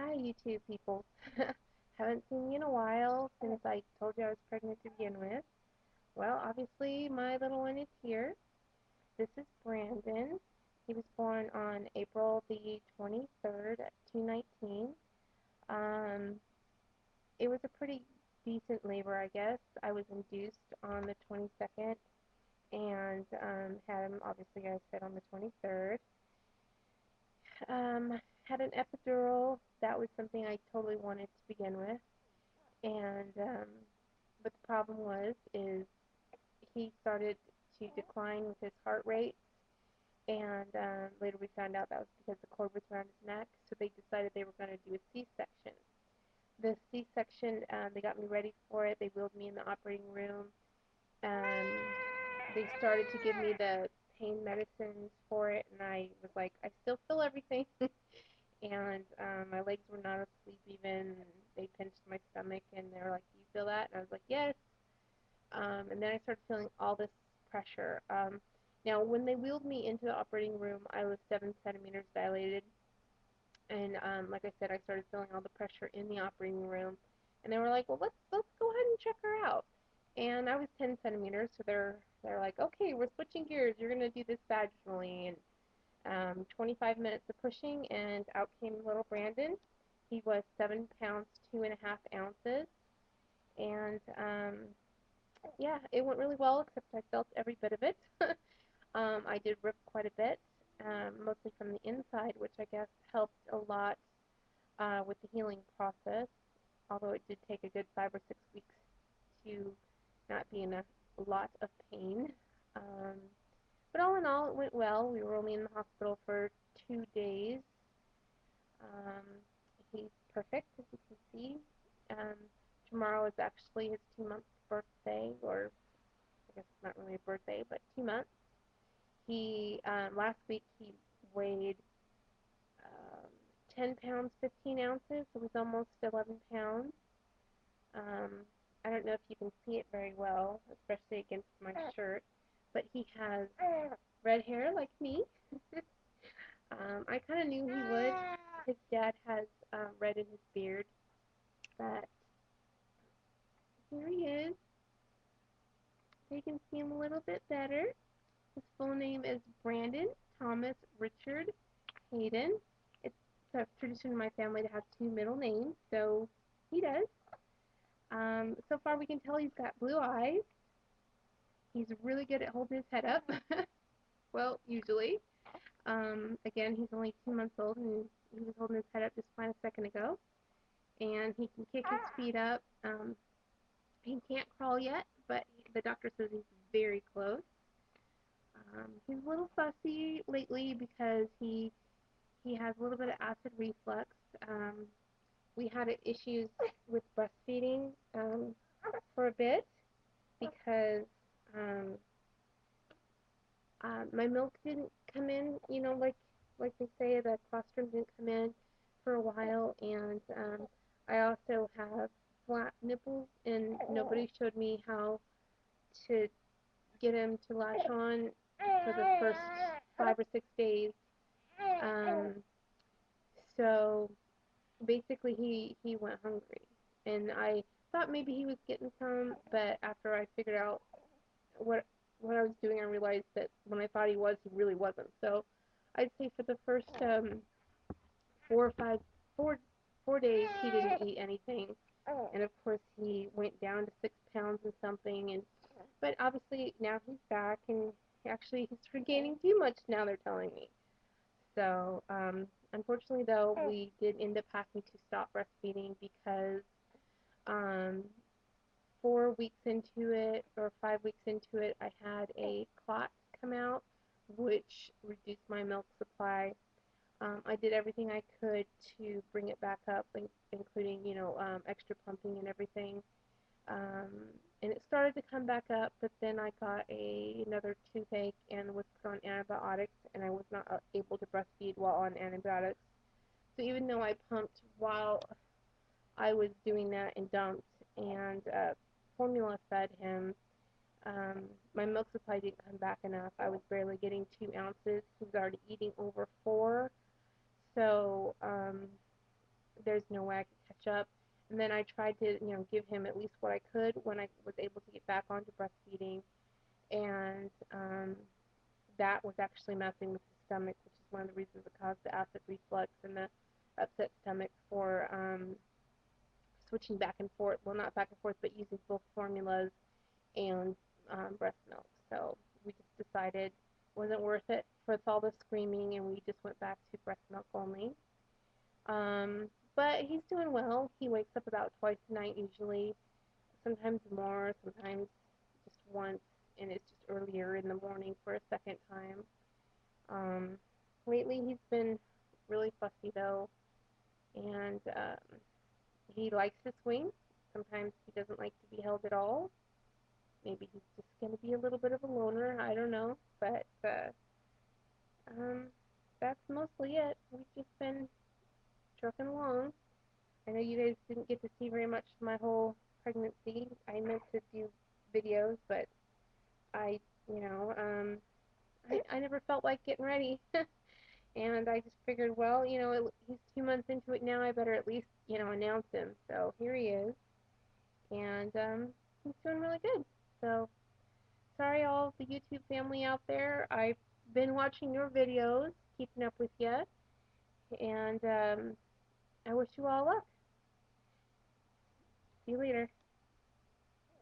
Hi, you two people. Haven't seen you in a while since I told you I was pregnant to begin with. Well, obviously, my little one is here. This is Brandon. He was born on April the 23rd at 2:19. Um, it was a pretty decent labor, I guess. I was induced on the 22nd and had him, obviously, I said, on the 23rd. Had an epidural. That was something I totally wanted to begin with. And but the problem is he started to decline with his heart rate, and later we found out that was because the cord was around his neck. So they decided they were going to do a C-section. The C-section, they got me ready for it. They wheeled me in the operating room. Um, they started to give me the pain medicines for it, and I was like, I still feel everything. And my legs were not asleep even. They pinched my stomach, and they were like, "Do you feel that?" And I was like, "Yes." And then I started feeling all this pressure. Now, when they wheeled me into the operating room, I was 7 centimeters dilated, and like I said, I started feeling all the pressure in the operating room. And they were like, "Well, let's go ahead and check her out." And I was 10 centimeters, so they're like, "Okay, we're switching gears. You're gonna do this vaginally." And 25 minutes of pushing, and out came little Brandon. He was 7 pounds 2.5 ounces, and yeah, it went really well, except I felt every bit of it. I did rip quite a bit, mostly from the inside, which I guess helped a lot with the healing process, although it did take a good 5 or 6 weeks to not be in a lot of pain. Um, but all in all, it went well. We were only in the hospital for 2 days. Um, he's perfect, as you can see. Um, Tomorrow is actually his 2 month birthday, or I guess it's not really a birthday, but 2 months. He last week he weighed um, 10 pounds 15 ounces, so it was almost 11 pounds. Um, I don't know if you can see it very well, especially against my shirt, but he has red hair like me. I kind of knew he would. His dad has red in his beard, but here he is. So you can see him a little bit better. His full name is Brandon Thomas Richard Hayden. It's a tradition in my family to have two middle names, so he does. So far, we can tell he's got blue eyes. He's really good at holding his head up. Well, usually. Again, he's only 2 months old, and he was holding his head up just fine a second ago. And he can kick his feet up. He can't crawl yet, but the doctor says he's very close. He's a little fussy lately because he has a little bit of acid reflux. Um, we had issues with breastfeeding for a bit because um, my milk didn't come in, like they say, the colostrum didn't come in for a while, and I also have flat nipples, and nobody showed me how to get him to latch on for the first 5 or 6 days. Um, so basically, he went hungry, and I thought maybe he was getting some, but after I figured out what what I was doing, I realized that when I thought he was, he really wasn't. So I'd say for the first 4 or 5 4 4 days he didn't eat anything, and of course he went down to 6 pounds and something. And but obviously now he's back, and actually he's regaining too much now. They're telling me. So unfortunately though, we did end up having to stop breastfeeding because um, 4 weeks into it or 5 weeks into it, I had a clot come out, which reduced my milk supply. I did everything I could to bring it back up, including, extra pumping and everything. Um, and it started to come back up, but then I got another toothache and was put on antibiotics, and I was not able to breastfeed while on antibiotics. So even though I pumped while I was doing that and dumped and formula fed him, um, my milk supply didn't come back enough. I was barely getting 2 ounces. He was already eating over 4. So there's no way I could catch up. And then I tried to, give him at least what I could when I was able to get back onto breastfeeding, and that was actually messing with his stomach, which is one of the reasons that caused the acid reflux and the upset stomach for switching back and forth. Well, not back and forth, but using both formulas and breast milk. So we just decided it wasn't worth it for all the screaming, and we just went back to breast milk only. Um, but he's doing well. He wakes up about twice a night usually, sometimes more, sometimes just once, and it's just earlier in the morning for a second time. Um, lately he's been really fussy though, and he likes to swing. Sometimes he doesn't like to be held at all. Maybe he's just going to be a little bit of a loner. I don't know. But um, that's mostly it. We've just been trucking along. I know you guys didn't get to see very much of my whole pregnancy. I meant to do videos, but I, you know, I never felt like getting ready. And I just figured, well, he's 2 months into it now. I better at least, announce him. So here he is. And he's doing really good. So sorry, all the YouTube family out there. I've been watching your videos, keeping up with you, and I wish you all luck. See you later.